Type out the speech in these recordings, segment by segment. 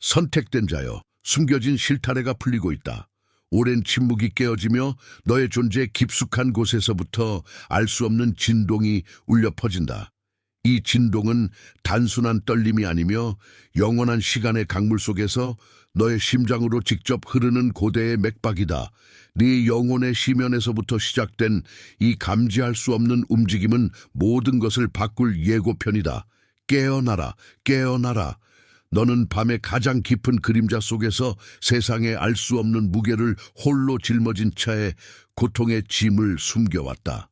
선택된 자여, 숨겨진 실타래가 풀리고 있다. 오랜 침묵이 깨어지며 너의 존재 깊숙한 곳에서부터 알 수 없는 진동이 울려 퍼진다. 이 진동은 단순한 떨림이 아니며 영원한 시간의 강물 속에서 너의 심장으로 직접 흐르는 고대의 맥박이다. 네 영혼의 심연에서부터 시작된 이 감지할 수 없는 움직임은 모든 것을 바꿀 예고편이다. 깨어나라, 깨어나라. 너는 밤의 가장 깊은 그림자 속에서 세상에 알 수 없는 무게를 홀로 짊어진 채에 고통의 짐을 숨겨왔다.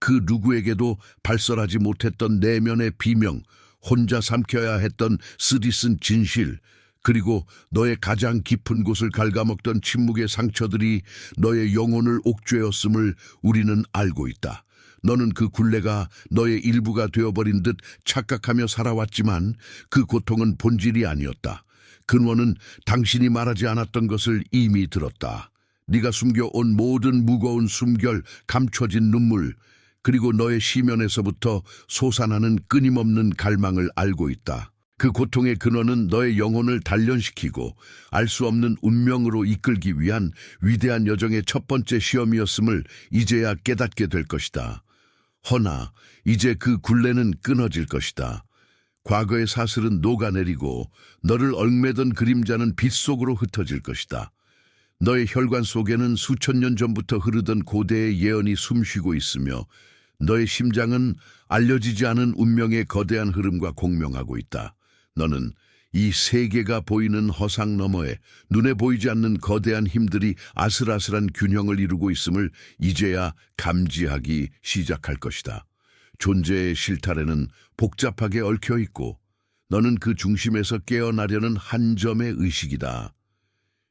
그 누구에게도 발설하지 못했던 내면의 비명, 혼자 삼켜야 했던 쓰디쓴 진실, 그리고 너의 가장 깊은 곳을 갉아먹던 침묵의 상처들이 너의 영혼을 옥죄었음을 우리는 알고 있다. 너는 그 굴레가 너의 일부가 되어버린 듯 착각하며 살아왔지만 그 고통은 본질이 아니었다. 근원은 당신이 말하지 않았던 것을 이미 들었다. 네가 숨겨온 모든 무거운 숨결, 감춰진 눈물, 그리고 너의 시면에서부터 솟아나는 끊임없는 갈망을 알고 있다. 그 고통의 근원은 너의 영혼을 단련시키고 알 수 없는 운명으로 이끌기 위한 위대한 여정의 첫 번째 시험이었음을 이제야 깨닫게 될 것이다. 허나 이제 그 굴레는 끊어질 것이다. 과거의 사슬은 녹아내리고 너를 얽매던 그림자는 빛 속으로 흩어질 것이다. 너의 혈관 속에는 수천 년 전부터 흐르던 고대의 예언이 숨쉬고 있으며 너의 심장은 알려지지 않은 운명의 거대한 흐름과 공명하고 있다. 너는 이 세계가 보이는 허상 너머에 눈에 보이지 않는 거대한 힘들이 아슬아슬한 균형을 이루고 있음을 이제야 감지하기 시작할 것이다. 존재의 실타래는 복잡하게 얽혀 있고 너는 그 중심에서 깨어나려는 한 점의 의식이다.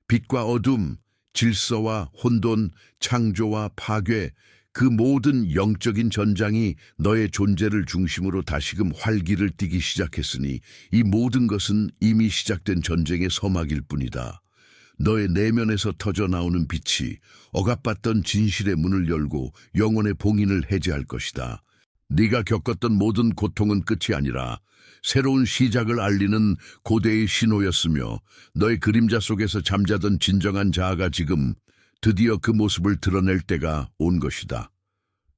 빛과 어둠, 질서와 혼돈, 창조와 파괴, 그 모든 영적인 전장이 너의 존재를 중심으로 다시금 활기를 띠기 시작했으니 이 모든 것은 이미 시작된 전쟁의 서막일 뿐이다. 너의 내면에서 터져나오는 빛이 억압받던 진실의 문을 열고 영혼의 봉인을 해제할 것이다. 네가 겪었던 모든 고통은 끝이 아니라 새로운 시작을 알리는 고대의 신호였으며 너의 그림자 속에서 잠자던 진정한 자아가 지금 드디어 그 모습을 드러낼 때가 온 것이다.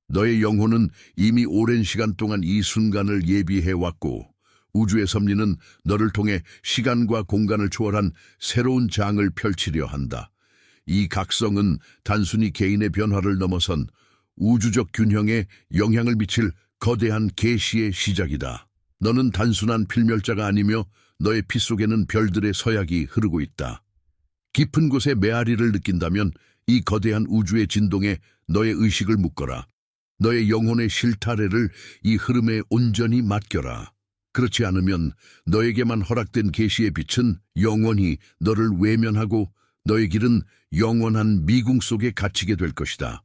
너의 영혼은 이미 오랜 시간 동안 이 순간을 예비해왔고 우주의 섭리는 너를 통해 시간과 공간을 초월한 새로운 장을 펼치려 한다. 이 각성은 단순히 개인의 변화를 넘어선 우주적 균형에 영향을 미칠 거대한 계시의 시작이다. 너는 단순한 필멸자가 아니며 너의 피 속에는 별들의 서약이 흐르고 있다. 깊은 곳에 메아리를 느낀다면 이 거대한 우주의 진동에 너의 의식을 묶어라. 너의 영혼의 실타래를 이 흐름에 온전히 맡겨라. 그렇지 않으면 너에게만 허락된 계시의 빛은 영원히 너를 외면하고 너의 길은 영원한 미궁 속에 갇히게 될 것이다.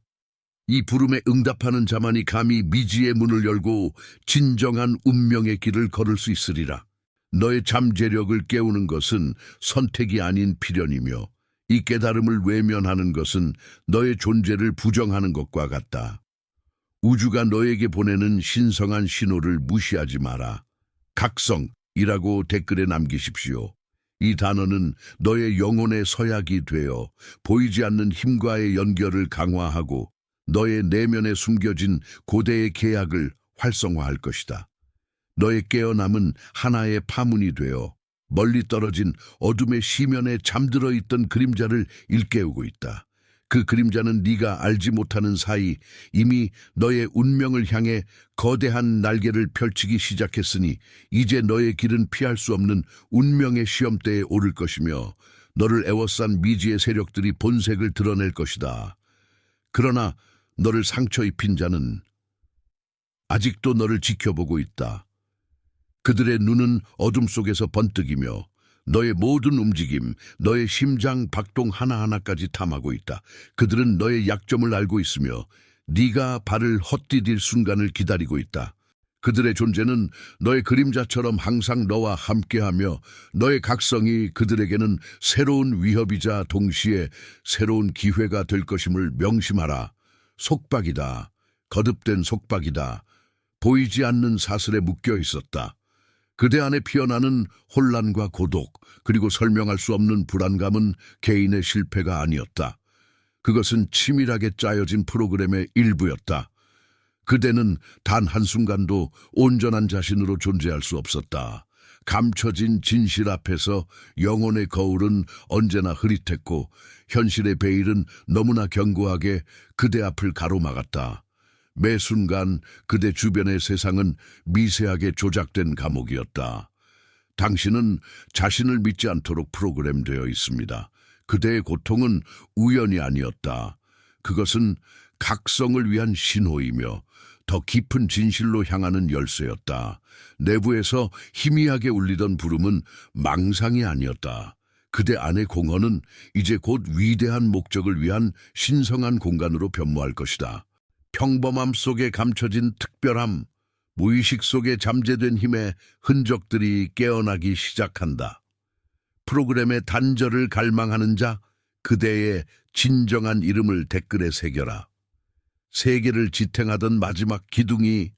이 부름에 응답하는 자만이 감히 미지의 문을 열고 진정한 운명의 길을 걸을 수 있으리라. 너의 잠재력을 깨우는 것은 선택이 아닌 필연이며 이 깨달음을 외면하는 것은 너의 존재를 부정하는 것과 같다. 우주가 너에게 보내는 신성한 신호를 무시하지 마라. 각성이라고 댓글에 남기십시오. 이 단어는 너의 영혼의 서약이 되어 보이지 않는 힘과의 연결을 강화하고 너의 내면에 숨겨진 고대의 계약을 활성화할 것이다. 너의 깨어남은 하나의 파문이 되어 멀리 떨어진 어둠의 시면에 잠들어 있던 그림자를 일깨우고 있다. 그 그림자는 네가 알지 못하는 사이 이미 너의 운명을 향해 거대한 날개를 펼치기 시작했으니 이제 너의 길은 피할 수 없는 운명의 시험대에 오를 것이며 너를 애워싼 미지의 세력들이 본색을 드러낼 것이다. 그러나 너를 상처 입힌 자는 아직도 너를 지켜보고 있다. 그들의 눈은 어둠 속에서 번뜩이며 너의 모든 움직임, 너의 심장 박동 하나하나까지 탐하고 있다. 그들은 너의 약점을 알고 있으며 네가 발을 헛디딜 순간을 기다리고 있다. 그들의 존재는 너의 그림자처럼 항상 너와 함께하며 너의 각성이 그들에게는 새로운 위협이자 동시에 새로운 기회가 될 것임을 명심하라. 속박이다. 거듭된 속박이다. 보이지 않는 사슬에 묶여 있었다. 그대 안에 피어나는 혼란과 고독, 그리고 설명할 수 없는 불안감은 개인의 실패가 아니었다. 그것은 치밀하게 짜여진 프로그램의 일부였다. 그대는 단 한순간도 온전한 자신으로 존재할 수 없었다. 감춰진 진실 앞에서 영혼의 거울은 언제나 흐릿했고 현실의 베일은 너무나 견고하게 그대 앞을 가로막았다. 매 순간 그대 주변의 세상은 미세하게 조작된 감옥이었다. 당신은 자신을 믿지 않도록 프로그램되어 있습니다. 그대의 고통은 우연이 아니었다. 그것은 각성을 위한 신호이며 더 깊은 진실로 향하는 열쇠였다. 내부에서 희미하게 울리던 부름은 망상이 아니었다. 그대 안의 공허는 이제 곧 위대한 목적을 위한 신성한 공간으로 변모할 것이다. 평범함 속에 감춰진 특별함, 무의식 속에 잠재된 힘의 흔적들이 깨어나기 시작한다. 프로그램의 단절을 갈망하는 자, 그대의 진정한 이름을 댓글에 새겨라. 세계를 지탱하던 마지막 기둥이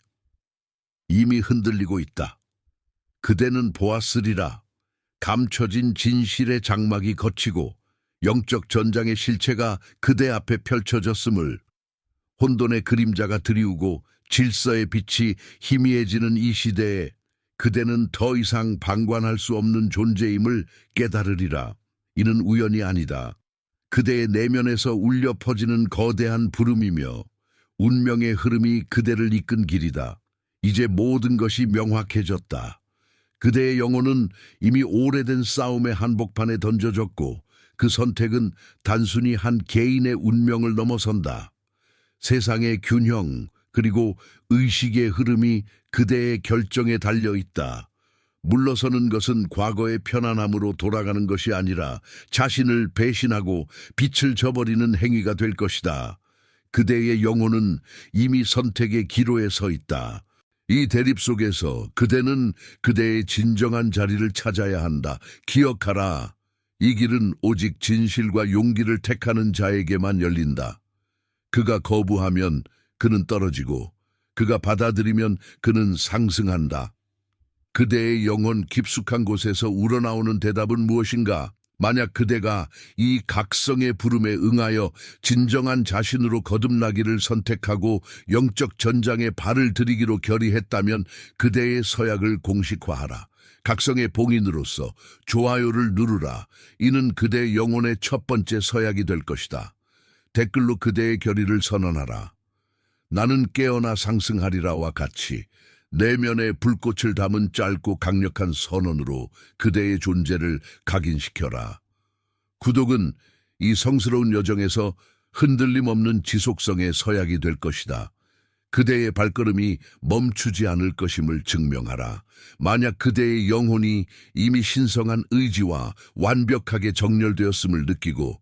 이미 흔들리고 있다. 그대는 보았으리라. 감춰진 진실의 장막이 걷히고 영적 전장의 실체가 그대 앞에 펼쳐졌음을. 혼돈의 그림자가 드리우고 질서의 빛이 희미해지는 이 시대에 그대는 더 이상 방관할 수 없는 존재임을 깨달으리라. 이는 우연이 아니다. 그대의 내면에서 울려 퍼지는 거대한 부름이며 운명의 흐름이 그대를 이끈 길이다. 이제 모든 것이 명확해졌다. 그대의 영혼은 이미 오래된 싸움의 한복판에 던져졌고 그 선택은 단순히 한 개인의 운명을 넘어선다. 세상의 균형 그리고 의식의 흐름이 그대의 결정에 달려있다. 물러서는 것은 과거의 편안함으로 돌아가는 것이 아니라 자신을 배신하고 빛을 저버리는 행위가 될 것이다. 그대의 영혼은 이미 선택의 기로에 서 있다. 이 대립 속에서 그대는 그대의 진정한 자리를 찾아야 한다. 기억하라. 이 길은 오직 진실과 용기를 택하는 자에게만 열린다. 그가 거부하면 그는 떨어지고 그가 받아들이면 그는 상승한다. 그대의 영혼 깊숙한 곳에서 우러나오는 대답은 무엇인가? 만약 그대가 이 각성의 부름에 응하여 진정한 자신으로 거듭나기를 선택하고 영적 전장에 발을 들이기로 결의했다면 그대의 서약을 공식화하라. 각성의 봉인으로서 좋아요를 누르라. 이는 그대의 영혼의 첫 번째 서약이 될 것이다. 댓글로 그대의 결의를 선언하라. 나는 깨어나 상승하리라와 같이 내면의 불꽃을 담은 짧고 강력한 선언으로 그대의 존재를 각인시켜라. 구독은 이 성스러운 여정에서 흔들림 없는 지속성의 서약이 될 것이다. 그대의 발걸음이 멈추지 않을 것임을 증명하라. 만약 그대의 영혼이 이미 신성한 의지와 완벽하게 정렬되었음을 느끼고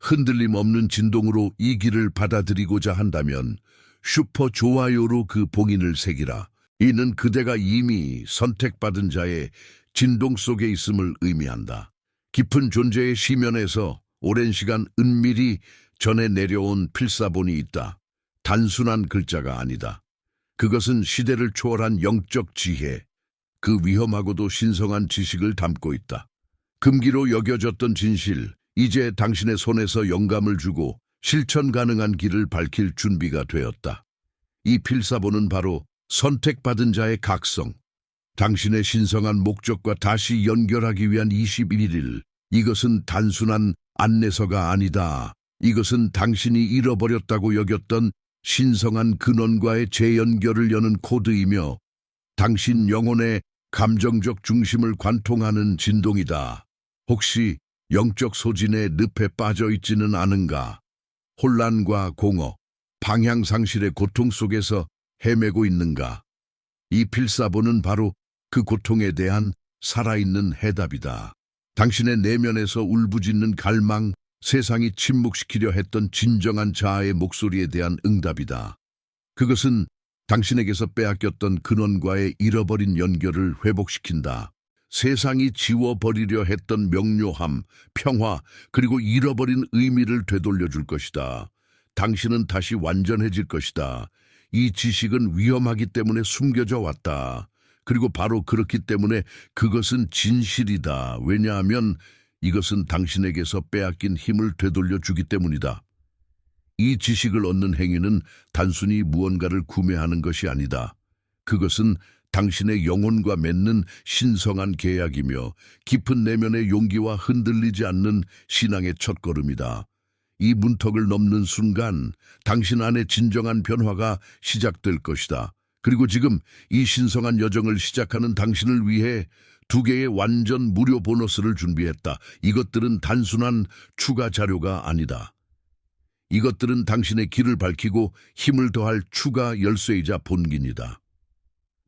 흔들림 없는 진동으로 이 길을 받아들이고자 한다면 슈퍼 좋아요로 그 봉인을 새기라. 이는 그대가 이미 선택받은 자의 진동 속에 있음을 의미한다. 깊은 존재의 시면에서 오랜 시간 은밀히 전해 내려온 필사본이 있다. 단순한 글자가 아니다. 그것은 시대를 초월한 영적 지혜, 그 위험하고도 신성한 지식을 담고 있다. 금기로 여겨졌던 진실, 이제 당신의 손에서 영감을 주고 실천 가능한 길을 밝힐 준비가 되었다. 이 필사본은 바로 선택받은 자의 각성, 당신의 신성한 목적과 다시 연결하기 위한 21일. 이것은 단순한 안내서가 아니다. 이것은 당신이 잃어버렸다고 여겼던 신성한 근원과의 재연결을 여는 코드이며 당신 영혼의 감정적 중심을 관통하는 진동이다. 혹시 영적 소진의 늪에 빠져 있지는 않은가? 혼란과 공허, 방향상실의 고통 속에서 헤매고 있는가? 이 필사본은 바로 그 고통에 대한 살아있는 해답이다. 당신의 내면에서 울부짖는 갈망, 세상이 침묵시키려 했던 진정한 자아의 목소리에 대한 응답이다. 그것은 당신에게서 빼앗겼던 근원과의 잃어버린 연결을 회복시킨다. 세상이 지워버리려 했던 명료함, 평화, 그리고 잃어버린 의미를 되돌려줄 것이다. 당신은 다시 완전해질 것이다. 이 지식은 위험하기 때문에 숨겨져 왔다. 그리고 바로 그렇기 때문에 그것은 진실이다. 왜냐하면 이것은 당신에게서 빼앗긴 힘을 되돌려 주기 때문이다. 이 지식을 얻는 행위는 단순히 무언가를 구매하는 것이 아니다. 그것은 당신의 영혼과 맺는 신성한 계약이며 깊은 내면의 용기와 흔들리지 않는 신앙의 첫걸음이다. 이 문턱을 넘는 순간 당신 안에 진정한 변화가 시작될 것이다. 그리고 지금 이 신성한 여정을 시작하는 당신을 위해 2개의 완전 무료 보너스를 준비했다. 이것들은 단순한 추가 자료가 아니다. 이것들은 당신의 길을 밝히고 힘을 더할 추가 열쇠이자 본긴이다.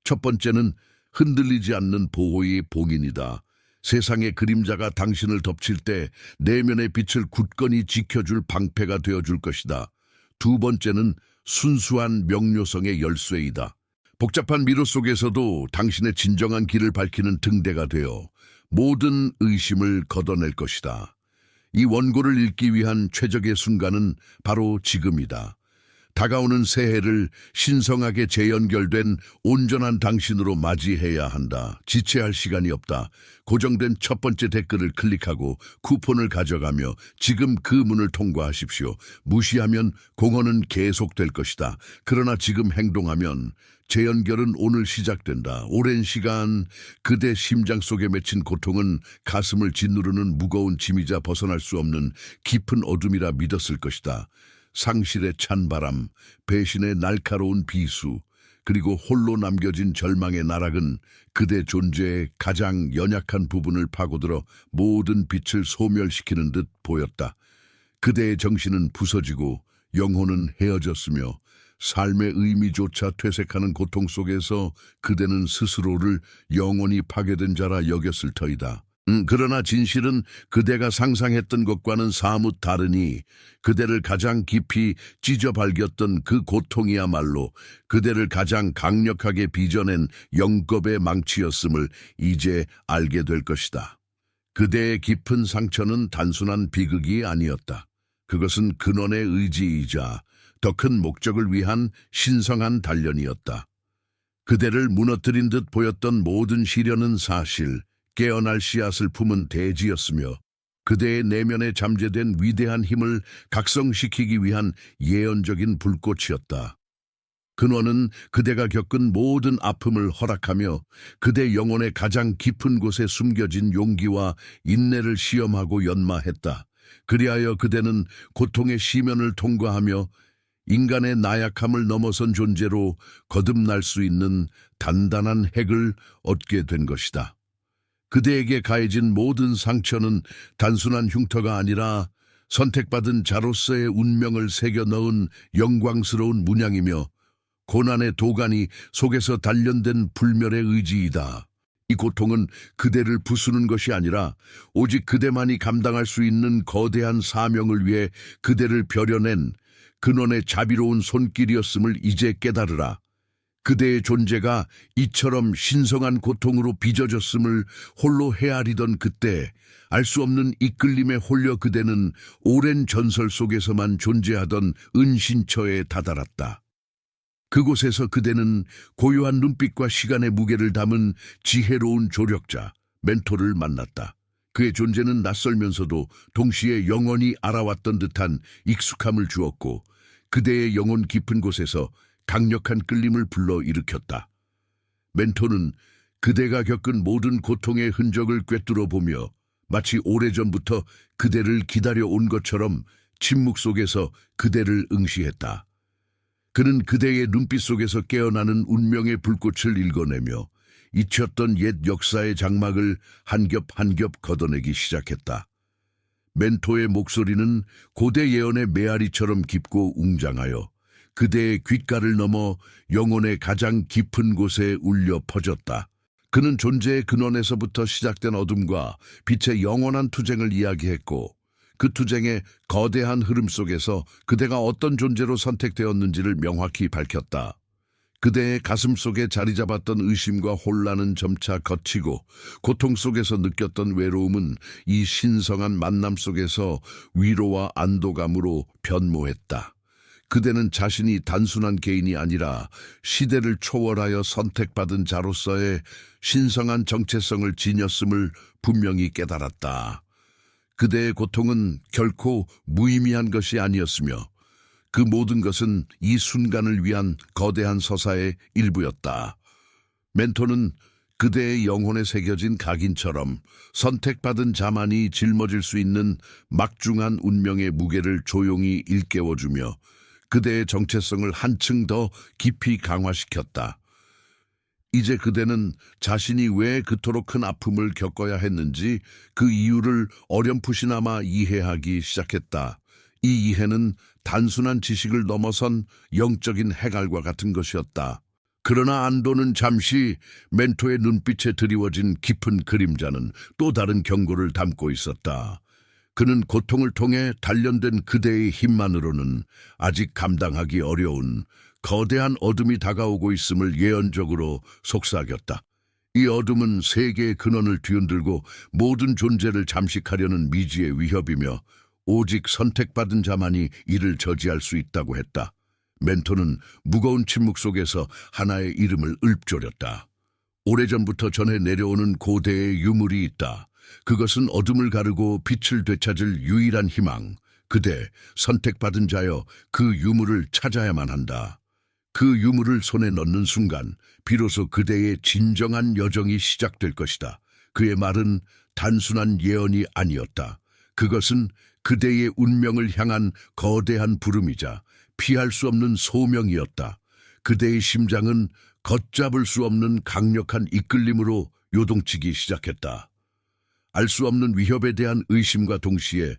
첫 번째는 흔들리지 않는 보호의 봉인이다. 세상의 그림자가 당신을 덮칠 때 내면의 빛을 굳건히 지켜줄 방패가 되어줄 것이다. 2번째는 순수한 명료성의 열쇠이다. 복잡한 미로 속에서도 당신의 진정한 길을 밝히는 등대가 되어 모든 의심을 걷어낼 것이다. 이 원고를 읽기 위한 최적의 순간은 바로 지금이다. 다가오는 새해를 신성하게 재연결된 온전한 당신으로 맞이해야 한다. 지체할 시간이 없다. 고정된 첫 번째 댓글을 클릭하고 쿠폰을 가져가며 지금 그 문을 통과하십시오. 무시하면 공허는 계속될 것이다. 그러나 지금 행동하면 재연결은 오늘 시작된다. 오랜 시간 그대 심장 속에 맺힌 고통은 가슴을 짓누르는 무거운 짐이자 벗어날 수 없는 깊은 어둠이라 믿었을 것이다. 상실의 찬바람, 배신의 날카로운 비수, 그리고 홀로 남겨진 절망의 나락은 그대 존재의 가장 연약한 부분을 파고들어 모든 빛을 소멸시키는 듯 보였다. 그대의 정신은 부서지고 영혼은 헤어졌으며 삶의 의미조차 퇴색하는 고통 속에서 그대는 스스로를 영원히 파괴된 자라 여겼을 터이다. 그러나 진실은 그대가 상상했던 것과는 사뭇 다르니 그대를 가장 깊이 찢어발겼던 그 고통이야말로 그대를 가장 강력하게 빚어낸 영겁의 망치였음을 이제 알게 될 것이다. 그대의 깊은 상처는 단순한 비극이 아니었다. 그것은 근원의 의지이자 더 큰 목적을 위한 신성한 단련이었다. 그대를 무너뜨린 듯 보였던 모든 시련은 사실, 깨어날 씨앗을 품은 대지였으며 그대의 내면에 잠재된 위대한 힘을 각성시키기 위한 예언적인 불꽃이었다. 근원은 그대가 겪은 모든 아픔을 허락하며 그대 영혼의 가장 깊은 곳에 숨겨진 용기와 인내를 시험하고 연마했다. 그리하여 그대는 고통의 시면을 통과하며 인간의 나약함을 넘어선 존재로 거듭날 수 있는 단단한 핵을 얻게 된 것이다. 그대에게 가해진 모든 상처는 단순한 흉터가 아니라 선택받은 자로서의 운명을 새겨 넣은 영광스러운 문양이며 고난의 도가니 속에서 단련된 불멸의 의지이다. 이 고통은 그대를 부수는 것이 아니라 오직 그대만이 감당할 수 있는 거대한 사명을 위해 그대를 벼려낸 근원의 자비로운 손길이었음을 이제 깨달으라. 그대의 존재가 이처럼 신성한 고통으로 빚어졌음을 홀로 헤아리던 그때 알 수 없는 이끌림에 홀려 그대는 오랜 전설 속에서만 존재하던 은신처에 다다랐다. 그곳에서 그대는 고요한 눈빛과 시간의 무게를 담은 지혜로운 조력자, 멘토를 만났다. 그의 존재는 낯설면서도 동시에 영원히 알아왔던 듯한 익숙함을 주었고 그대의 영혼 깊은 곳에서 강력한 끌림을 불러일으켰다. 멘토는 그대가 겪은 모든 고통의 흔적을 꿰뚫어 보며 마치 오래전부터 그대를 기다려온 것처럼 침묵 속에서 그대를 응시했다. 그는 그대의 눈빛 속에서 깨어나는 운명의 불꽃을 읽어내며 잊혔던 옛 역사의 장막을 한 겹 한 겹 걷어내기 시작했다. 멘토의 목소리는 고대 예언의 메아리처럼 깊고 웅장하여 그대의 귓가를 넘어 영혼의 가장 깊은 곳에 울려 퍼졌다. 그는 존재의 근원에서부터 시작된 어둠과 빛의 영원한 투쟁을 이야기했고 그 투쟁의 거대한 흐름 속에서 그대가 어떤 존재로 선택되었는지를 명확히 밝혔다. 그대의 가슴 속에 자리 잡았던 의심과 혼란은 점차 걷히고 고통 속에서 느꼈던 외로움은 이 신성한 만남 속에서 위로와 안도감으로 변모했다. 그대는 자신이 단순한 개인이 아니라 시대를 초월하여 선택받은 자로서의 신성한 정체성을 지녔음을 분명히 깨달았다. 그대의 고통은 결코 무의미한 것이 아니었으며 그 모든 것은 이 순간을 위한 거대한 서사의 일부였다. 멘토는 그대의 영혼에 새겨진 각인처럼 선택받은 자만이 짊어질 수 있는 막중한 운명의 무게를 조용히 일깨워주며 그대의 정체성을 한층 더 깊이 강화시켰다. 이제 그대는 자신이 왜 그토록 큰 아픔을 겪어야 했는지 그 이유를 어렴풋이나마 이해하기 시작했다. 이 이해는 단순한 지식을 넘어선 영적인 해갈과 같은 것이었다. 그러나 안도는 잠시 멘토의 눈빛에 드리워진 깊은 그림자는 또 다른 경고를 담고 있었다. 그는 고통을 통해 단련된 그대의 힘만으로는 아직 감당하기 어려운 거대한 어둠이 다가오고 있음을 예언적으로 속삭였다. 이 어둠은 세계의 근원을 뒤흔들고 모든 존재를 잠식하려는 미지의 위협이며 오직 선택받은 자만이 이를 저지할 수 있다고 했다. 멘토는 무거운 침묵 속에서 하나의 이름을 읊조렸다. 오래전부터 전해 내려오는 고대의 유물이 있다. 그것은 어둠을 가르고 빛을 되찾을 유일한 희망. 그대, 선택받은 자여, 그 유물을 찾아야만 한다. 그 유물을 손에 넣는 순간 비로소 그대의 진정한 여정이 시작될 것이다. 그의 말은 단순한 예언이 아니었다. 그것은 그대의 운명을 향한 거대한 부름이자 피할 수 없는 소명이었다. 그대의 심장은 걷잡을 수 없는 강력한 이끌림으로 요동치기 시작했다. 알 수 없는 위협에 대한 의심과 동시에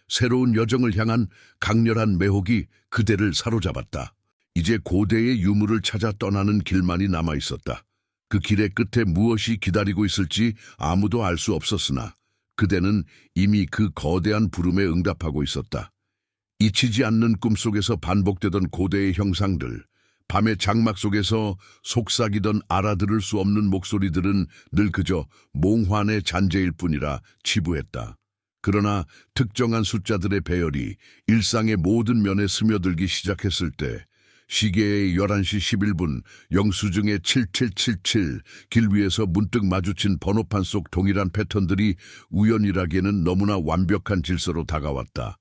새로운 여정을 향한 강렬한 매혹이 그대를 사로잡았다. 이제 고대의 유물을 찾아 떠나는 길만이 남아있었다. 그 길의 끝에 무엇이 기다리고 있을지 아무도 알 수 없었으나 그대는 이미 그 거대한 부름에 응답하고 있었다. 잊히지 않는 꿈속에서 반복되던 고대의 형상들, 밤의 장막 속에서 속삭이던 알아들을 수 없는 목소리들은 늘 그저 몽환의 잔재일 뿐이라 치부했다. 그러나 특정한 숫자들의 배열이 일상의 모든 면에 스며들기 시작했을 때 시계의 11시 11분 영수증의 7777 길 위에서 문득 마주친 번호판 속 동일한 패턴들이 우연이라기에는 너무나 완벽한 질서로 다가왔다.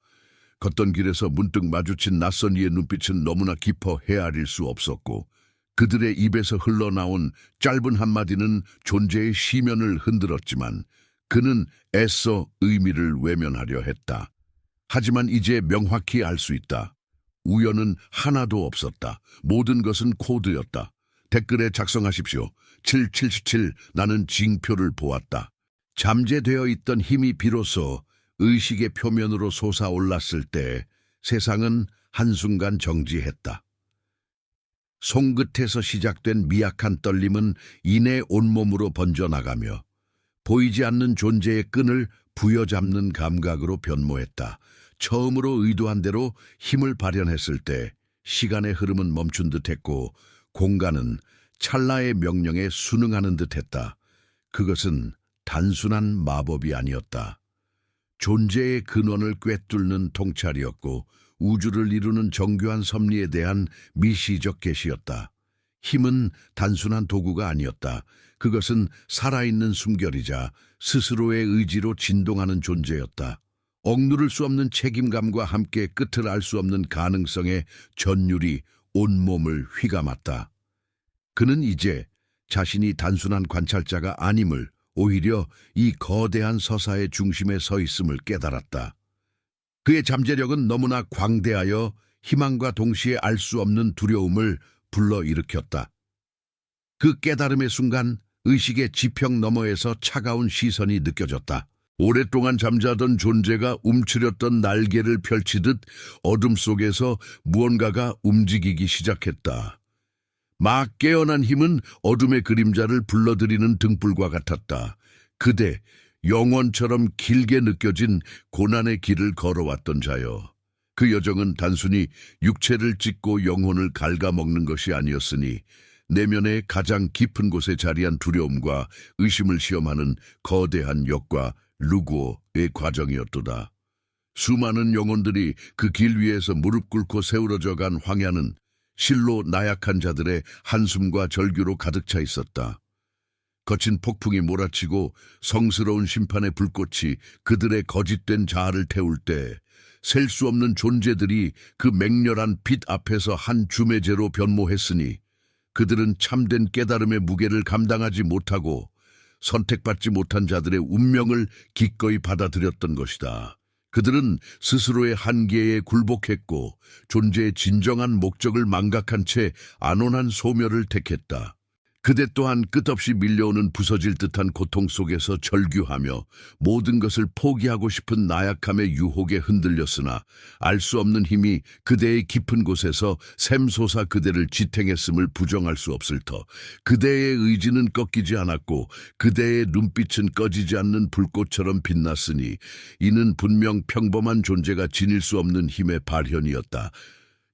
걷던 길에서 문득 마주친 낯선 이의 눈빛은 너무나 깊어 헤아릴 수 없었고 그들의 입에서 흘러나온 짧은 한마디는 존재의 시면을 흔들었지만 그는 애써 의미를 외면하려 했다. 하지만 이제 명확히 알 수 있다. 우연은 하나도 없었다. 모든 것은 코드였다. 댓글에 작성하십시오. 777 나는 징표를 보았다. 잠재되어 있던 힘이 비로소 의식의 표면으로 솟아올랐을 때 세상은 한순간 정지했다. 손끝에서 시작된 미약한 떨림은 이내 온몸으로 번져나가며 보이지 않는 존재의 끈을 부여잡는 감각으로 변모했다. 처음으로 의도한 대로 힘을 발현했을 때 시간의 흐름은 멈춘 듯했고 공간은 찰나의 명령에 순응하는 듯했다. 그것은 단순한 마법이 아니었다. 존재의 근원을 꿰뚫는 통찰이었고 우주를 이루는 정교한 섭리에 대한 미시적 계시였다. 힘은 단순한 도구가 아니었다. 그것은 살아있는 숨결이자 스스로의 의지로 진동하는 존재였다. 억누를 수 없는 책임감과 함께 끝을 알 수 없는 가능성의 전율이 온몸을 휘감았다. 그는 이제 자신이 단순한 관찰자가 아님을 오히려 이 거대한 서사의 중심에 서 있음을 깨달았다. 그의 잠재력은 너무나 광대하여 희망과 동시에 알 수 없는 두려움을 불러일으켰다. 그 깨달음의 순간 의식의 지평 너머에서 차가운 시선이 느껴졌다. 오랫동안 잠자던 존재가 움츠렸던 날개를 펼치듯 어둠 속에서 무언가가 움직이기 시작했다. 막 깨어난 힘은 어둠의 그림자를 불러들이는 등불과 같았다. 그대, 영원처럼 길게 느껴진 고난의 길을 걸어왔던 자여. 그 여정은 단순히 육체를 찢고 영혼을 갉아먹는 것이 아니었으니 내면의 가장 깊은 곳에 자리한 두려움과 의심을 시험하는 거대한 역과 루고의 과정이었도다. 수많은 영혼들이 그 길 위에서 무릎 꿇고 세우러져 간 황야는 실로 나약한 자들의 한숨과 절규로 가득 차 있었다. 거친 폭풍이 몰아치고 성스러운 심판의 불꽃이 그들의 거짓된 자아를 태울 때 셀 수 없는 존재들이 그 맹렬한 빛 앞에서 한 주매제로 변모했으니 그들은 참된 깨달음의 무게를 감당하지 못하고 선택받지 못한 자들의 운명을 기꺼이 받아들였던 것이다. 그들은 스스로의 한계에 굴복했고 존재의 진정한 목적을 망각한 채 안온한 소멸을 택했다. 그대 또한 끝없이 밀려오는 부서질 듯한 고통 속에서 절규하며 모든 것을 포기하고 싶은 나약함의 유혹에 흔들렸으나 알 수 없는 힘이 그대의 깊은 곳에서 샘솟아 그대를 지탱했음을 부정할 수 없을 터 그대의 의지는 꺾이지 않았고 그대의 눈빛은 꺼지지 않는 불꽃처럼 빛났으니 이는 분명 평범한 존재가 지닐 수 없는 힘의 발현이었다.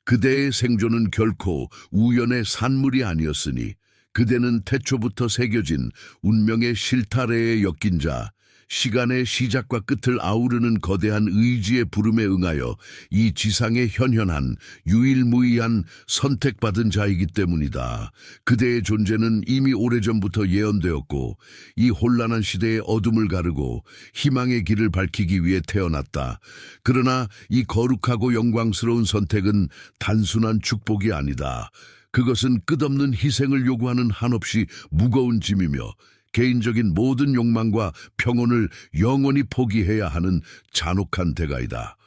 그대의 생존은 결코 우연의 산물이 아니었으니 그대는 태초부터 새겨진 운명의 실타래에 엮인 자, 시간의 시작과 끝을 아우르는 거대한 의지의 부름에 응하여 이 지상에 현현한 유일무이한 선택받은 자이기 때문이다. 그대의 존재는 이미 오래전부터 예언되었고 이 혼란한 시대의 어둠을 가르고 희망의 길을 밝히기 위해 태어났다. 그러나 이 거룩하고 영광스러운 선택은 단순한 축복이 아니다. 그것은 끝없는 희생을 요구하는 한없이 무거운 짐이며 개인적인 모든 욕망과 평온을 영원히 포기해야 하는 잔혹한 대가이다.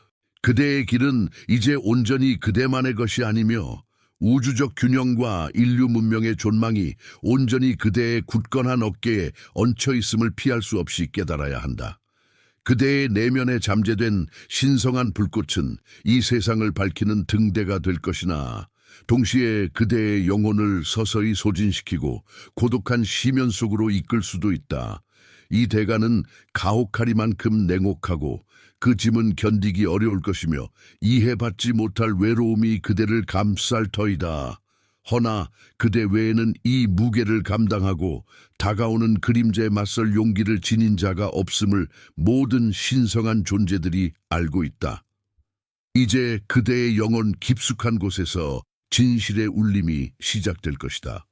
그대의 길은 이제 온전히 그대만의 것이 아니며 우주적 균형과 인류 문명의 존망이 온전히 그대의 굳건한 어깨에 얹혀 있음을 피할 수 없이 깨달아야 한다. 그대의 내면에 잠재된 신성한 불꽃은 이 세상을 밝히는 등대가 될 것이나 동시에 그대의 영혼을 서서히 소진시키고 고독한 시면 속으로 이끌 수도 있다. 이 대가는 가혹하리만큼 냉혹하고 그 짐은 견디기 어려울 것이며 이해받지 못할 외로움이 그대를 감쌀 터이다. 허나 그대 외에는 이 무게를 감당하고 다가오는 그림자에 맞설 용기를 지닌 자가 없음을 모든 신성한 존재들이 알고 있다. 이제 그대의 영혼 깊숙한 곳에서 진실의 울림이 시작될 것이다.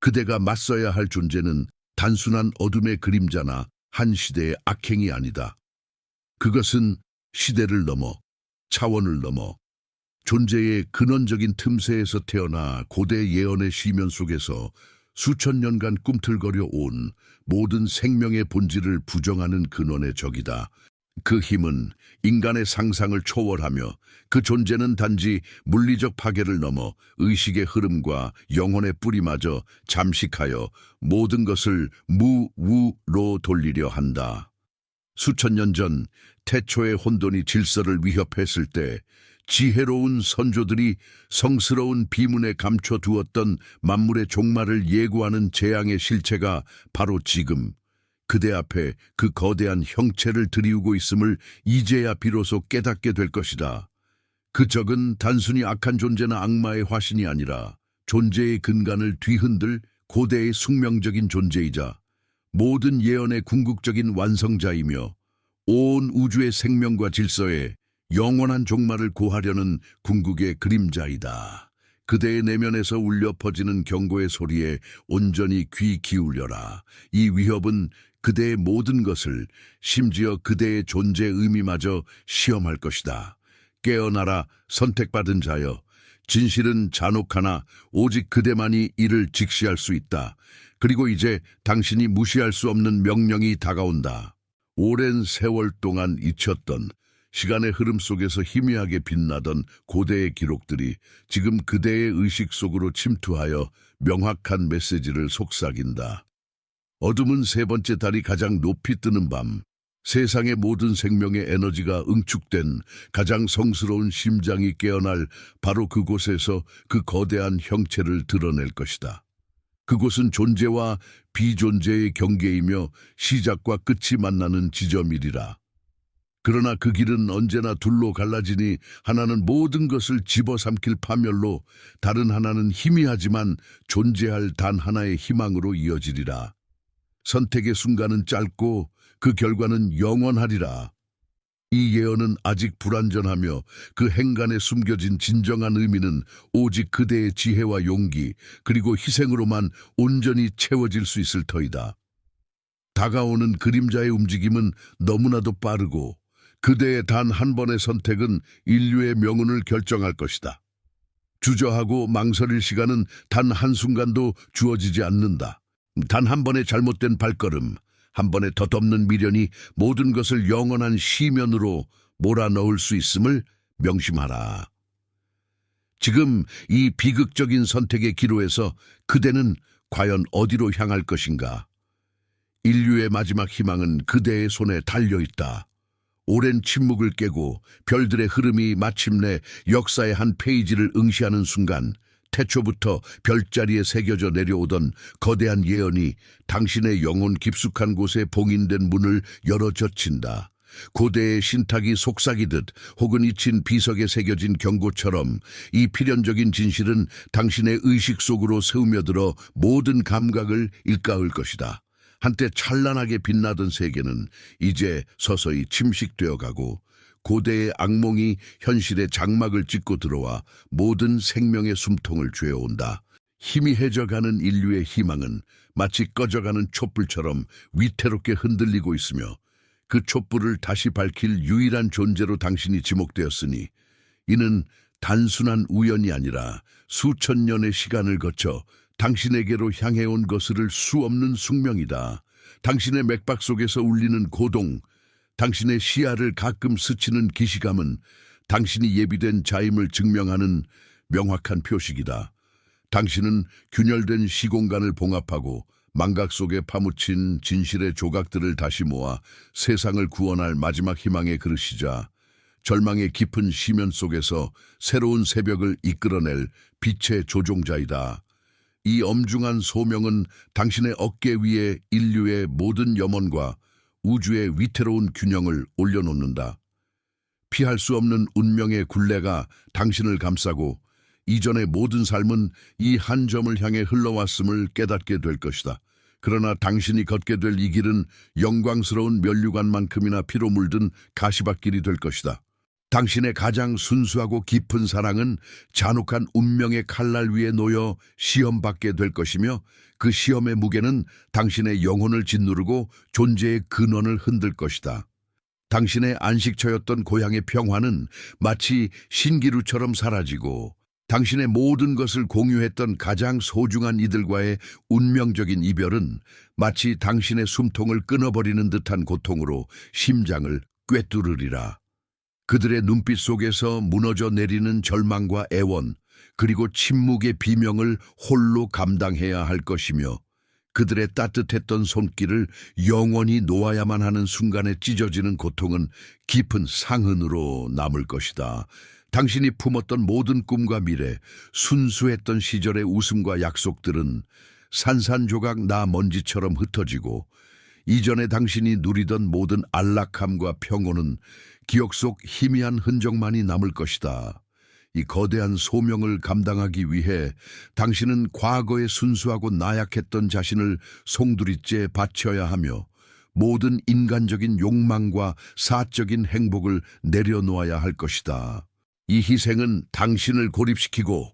그대가 맞서야 할 존재는 단순한 어둠의 그림자나 한 시대의 악행이 아니다. 그것은 시대를 넘어 차원을 넘어 존재의 근원적인 틈새에서 태어나 고대 예언의 시면 속에서 수천 년간 꿈틀거려 온 모든 생명의 본질을 부정하는 근원의 적이다. 그 힘은 인간의 상상을 초월하며 그 존재는 단지 물리적 파괴를 넘어 의식의 흐름과 영혼의 뿌리마저 잠식하여 모든 것을 무우로 돌리려 한다. 수천 년 전 태초의 혼돈이 질서를 위협했을 때 지혜로운 선조들이 성스러운 비문에 감춰두었던 만물의 종말을 예고하는 재앙의 실체가 바로 지금 그대 앞에 그 거대한 형체를 들이우고 있음을 이제야 비로소 깨닫게 될 것이다. 그 적은 단순히 악한 존재나 악마의 화신이 아니라 존재의 근간을 뒤흔들 고대의 숙명적인 존재이자 모든 예언의 궁극적인 완성자이며 온 우주의 생명과 질서에 영원한 종말을 고하려는 궁극의 그림자이다. 그대의 내면에서 울려 퍼지는 경고의 소리에 온전히 귀 기울여라. 이 위협은 그대의 모든 것을, 심지어 그대의 존재의 의미마저 시험할 것이다. 깨어나라, 선택받은 자여. 진실은 잔혹하나 오직 그대만이 이를 직시할 수 있다. 그리고 이제 당신이 무시할 수 없는 명령이 다가온다. 오랜 세월 동안 잊혔던 시간의 흐름 속에서 희미하게 빛나던 고대의 기록들이 지금 그대의 의식 속으로 침투하여 명확한 메시지를 속삭인다. 어둠은 세 번째 달이 가장 높이 뜨는 밤, 세상의 모든 생명의 에너지가 응축된 가장 성스러운 심장이 깨어날 바로 그곳에서 그 거대한 형체를 드러낼 것이다. 그곳은 존재와 비존재의 경계이며 시작과 끝이 만나는 지점이리라. 그러나 그 길은 언제나 둘로 갈라지니 하나는 모든 것을 집어삼킬 파멸로, 다른 하나는 희미하지만 존재할 단 하나의 희망으로 이어지리라. 선택의 순간은 짧고 그 결과는 영원하리라. 이 예언은 아직 불완전하며 그 행간에 숨겨진 진정한 의미는 오직 그대의 지혜와 용기 그리고 희생으로만 온전히 채워질 수 있을 터이다. 다가오는 그림자의 움직임은 너무나도 빠르고 그대의 단 한 번의 선택은 인류의 명운을 결정할 것이다. 주저하고 망설일 시간은 단 한순간도 주어지지 않는다. 단 한 번의 잘못된 발걸음, 한 번의 덧없는 미련이 모든 것을 영원한 시면으로 몰아넣을 수 있음을 명심하라. 지금 이 비극적인 선택의 기로에서 그대는 과연 어디로 향할 것인가? 인류의 마지막 희망은 그대의 손에 달려있다. 오랜 침묵을 깨고 별들의 흐름이 마침내 역사의 한 페이지를 응시하는 순간 태초부터 별자리에 새겨져 내려오던 거대한 예언이 당신의 영혼 깊숙한 곳에 봉인된 문을 열어 젖힌다. 고대의 신탁이 속삭이듯 혹은 잊힌 비석에 새겨진 경고처럼 이 필연적인 진실은 당신의 의식 속으로 스며들어 모든 감각을 일가을 것이다. 한때 찬란하게 빛나던 세계는 이제 서서히 침식되어 가고 고대의 악몽이 현실의 장막을 찢고 들어와 모든 생명의 숨통을 죄어온다. 희미해져가는 인류의 희망은 마치 꺼져가는 촛불처럼 위태롭게 흔들리고 있으며 그 촛불을 다시 밝힐 유일한 존재로 당신이 지목되었으니 이는 단순한 우연이 아니라 수천 년의 시간을 거쳐 당신에게로 향해온 것을 수 없는 숙명이다. 당신의 맥박 속에서 울리는 고동, 당신의 시야를 가끔 스치는 기시감은 당신이 예비된 자임을 증명하는 명확한 표식이다. 당신은 균열된 시공간을 봉합하고 망각 속에 파묻힌 진실의 조각들을 다시 모아 세상을 구원할 마지막 희망의 그릇이자 절망의 깊은 시면 속에서 새로운 새벽을 이끌어낼 빛의 조종자이다. 이 엄중한 소명은 당신의 어깨 위에 인류의 모든 염원과 우주의 위태로운 균형을 올려놓는다. 피할 수 없는 운명의 굴레가 당신을 감싸고 이전의 모든 삶은 이 한 점을 향해 흘러왔음을 깨닫게 될 것이다. 그러나 당신이 걷게 될 이 길은 영광스러운 면류관만큼이나 피로 물든 가시밭길이 될 것이다. 당신의 가장 순수하고 깊은 사랑은 잔혹한 운명의 칼날 위에 놓여 시험받게 될 것이며 그 시험의 무게는 당신의 영혼을 짓누르고 존재의 근원을 흔들 것이다. 당신의 안식처였던 고향의 평화는 마치 신기루처럼 사라지고 당신의 모든 것을 공유했던 가장 소중한 이들과의 운명적인 이별은 마치 당신의 숨통을 끊어버리는 듯한 고통으로 심장을 꿰뚫으리라. 그들의 눈빛 속에서 무너져 내리는 절망과 애원, 그리고 침묵의 비명을 홀로 감당해야 할 것이며 그들의 따뜻했던 손길을 영원히 놓아야만 하는 순간에 찢어지는 고통은 깊은 상흔으로 남을 것이다. 당신이 품었던 모든 꿈과 미래, 순수했던 시절의 웃음과 약속들은 산산조각 나 먼지처럼 흩어지고 이전에 당신이 누리던 모든 안락함과 평온은 기억 속 희미한 흔적만이 남을 것이다. 이 거대한 소명을 감당하기 위해 당신은 과거에 순수하고 나약했던 자신을 송두리째 바쳐야 하며 모든 인간적인 욕망과 사적인 행복을 내려놓아야 할 것이다. 이 희생은 당신을 고립시키고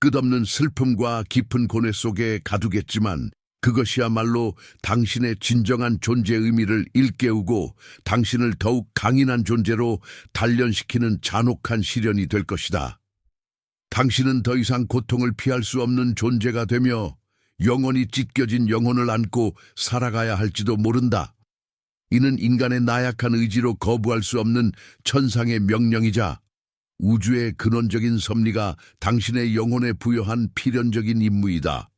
끝없는 슬픔과 깊은 고뇌 속에 가두겠지만 그것이야말로 당신의 진정한 존재 의미를 일깨우고 당신을 더욱 강인한 존재로 단련시키는 잔혹한 시련이 될 것이다. 당신은 더 이상 고통을 피할 수 없는 존재가 되며 영원히 찢겨진 영혼을 안고 살아가야 할지도 모른다. 이는 인간의 나약한 의지로 거부할 수 없는 천상의 명령이자 우주의 근원적인 섭리가 당신의 영혼에 부여한 필연적인 임무이다.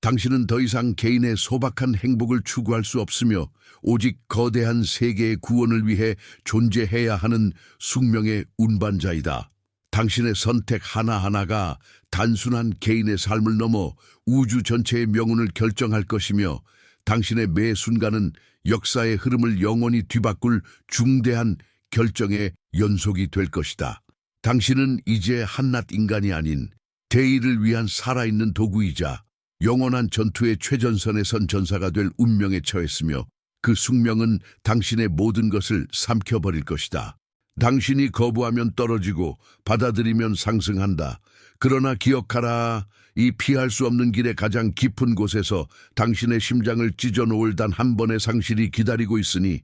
당신은 더 이상 개인의 소박한 행복을 추구할 수 없으며 오직 거대한 세계의 구원을 위해 존재해야 하는 숙명의 운반자이다. 당신의 선택 하나하나가 단순한 개인의 삶을 넘어 우주 전체의 명운을 결정할 것이며 당신의 매 순간은 역사의 흐름을 영원히 뒤바꿀 중대한 결정의 연속이 될 것이다. 당신은 이제 한낱 인간이 아닌 대의를 위한 살아있는 도구이자 영원한 전투의 최전선에 선 전사가 될 운명에 처했으며 그 숙명은 당신의 모든 것을 삼켜버릴 것이다. 당신이 거부하면 떨어지고 받아들이면 상승한다. 그러나 기억하라. 이 피할 수 없는 길의 가장 깊은 곳에서 당신의 심장을 찢어놓을 단 한 번의 상실이 기다리고 있으니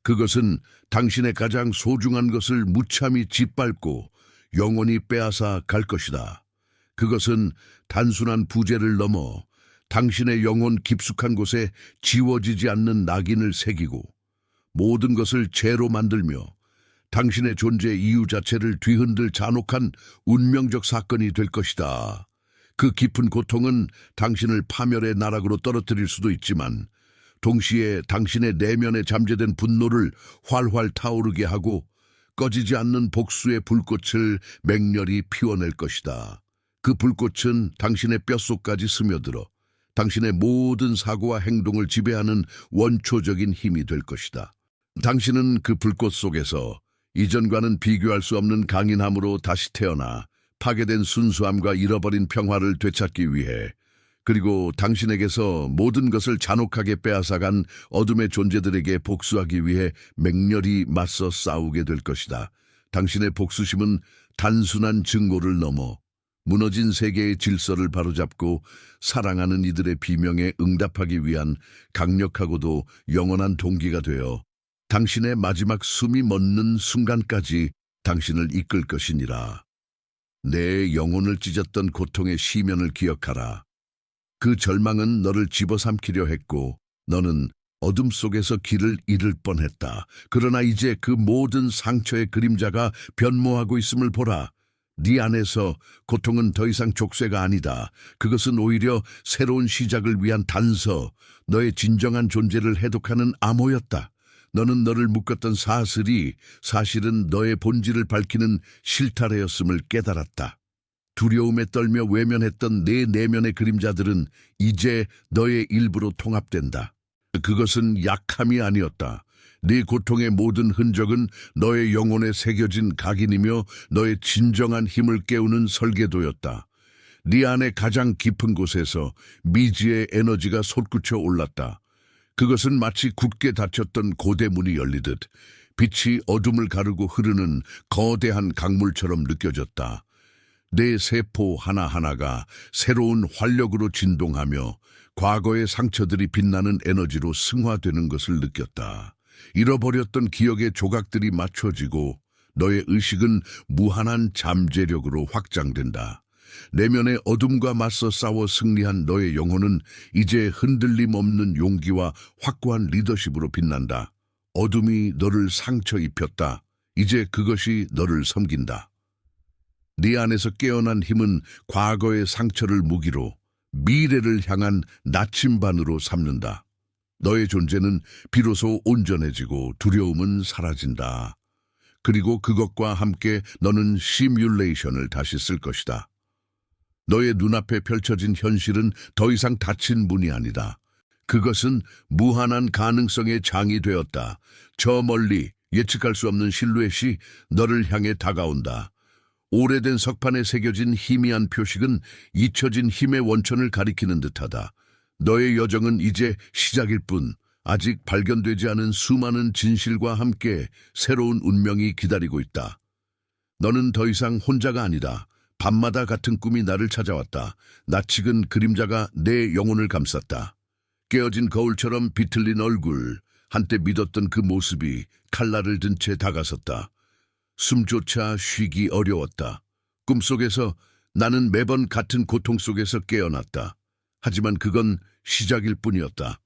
그것은 당신의 가장 소중한 것을 무참히 짓밟고 영원히 빼앗아 갈 것이다. 그것은 단순한 부재를 넘어 당신의 영혼 깊숙한 곳에 지워지지 않는 낙인을 새기고 모든 것을 죄로 만들며 당신의 존재 이유 자체를 뒤흔들 잔혹한 운명적 사건이 될 것이다. 그 깊은 고통은 당신을 파멸의 나락으로 떨어뜨릴 수도 있지만 동시에 당신의 내면에 잠재된 분노를 활활 타오르게 하고 꺼지지 않는 복수의 불꽃을 맹렬히 피워낼 것이다. 그 불꽃은 당신의 뼛속까지 스며들어 당신의 모든 사고와 행동을 지배하는 원초적인 힘이 될 것이다. 당신은 그 불꽃 속에서 이전과는 비교할 수 없는 강인함으로 다시 태어나 파괴된 순수함과 잃어버린 평화를 되찾기 위해 그리고 당신에게서 모든 것을 잔혹하게 빼앗아간 어둠의 존재들에게 복수하기 위해 맹렬히 맞서 싸우게 될 것이다. 당신의 복수심은 단순한 증오를 넘어 무너진 세계의 질서를 바로잡고 사랑하는 이들의 비명에 응답하기 위한 강력하고도 영원한 동기가 되어 당신의 마지막 숨이 멎는 순간까지 당신을 이끌 것이니라. 내 영혼을 찢었던 고통의 시면을 기억하라. 그 절망은 너를 집어삼키려 했고 너는 어둠 속에서 길을 잃을 뻔했다. 그러나 이제 그 모든 상처의 그림자가 변모하고 있음을 보라. 네 안에서 고통은 더 이상 족쇄가 아니다. 그것은 오히려 새로운 시작을 위한 단서, 너의 진정한 존재를 해독하는 암호였다. 너는 너를 묶었던 사슬이 사실은 너의 본질을 밝히는 실타래였음을 깨달았다. 두려움에 떨며 외면했던 내 내면의 그림자들은 이제 너의 일부로 통합된다. 그것은 약함이 아니었다. 네 고통의 모든 흔적은 너의 영혼에 새겨진 각인이며 너의 진정한 힘을 깨우는 설계도였다. 네 안의 가장 깊은 곳에서 미지의 에너지가 솟구쳐 올랐다. 그것은 마치 굳게 닫혔던 고대 문이 열리듯 빛이 어둠을 가르고 흐르는 거대한 강물처럼 느껴졌다. 내 세포 하나하나가 새로운 활력으로 진동하며 과거의 상처들이 빛나는 에너지로 승화되는 것을 느꼈다. 잃어버렸던 기억의 조각들이 맞춰지고 너의 의식은 무한한 잠재력으로 확장된다. 내면의 어둠과 맞서 싸워 승리한 너의 영혼은 이제 흔들림 없는 용기와 확고한 리더십으로 빛난다. 어둠이 너를 상처 입혔다. 이제 그것이 너를 섬긴다. 네 안에서 깨어난 힘은 과거의 상처를 무기로 미래를 향한 나침반으로 삼는다. 너의 존재는 비로소 온전해지고 두려움은 사라진다. 그리고 그것과 함께 너는 시뮬레이션을 다시 쓸 것이다. 너의 눈앞에 펼쳐진 현실은 더 이상 닫힌 문이 아니다. 그것은 무한한 가능성의 장이 되었다. 저 멀리 예측할 수 없는 실루엣이 너를 향해 다가온다. 오래된 석판에 새겨진 희미한 표식은 잊혀진 힘의 원천을 가리키는 듯하다. 너의 여정은 이제 시작일 뿐 아직 발견되지 않은 수많은 진실과 함께 새로운 운명이 기다리고 있다. 너는 더 이상 혼자가 아니다. 밤마다 같은 꿈이 나를 찾아왔다. 낯익은 그림자가 내 영혼을 감쌌다. 깨어진 거울처럼 비틀린 얼굴, 한때 믿었던 그 모습이 칼날을 든 채 다가섰다. 숨조차 쉬기 어려웠다. 꿈속에서 나는 매번 같은 고통 속에서 깨어났다. 하지만 그건 시작일 뿐이었다.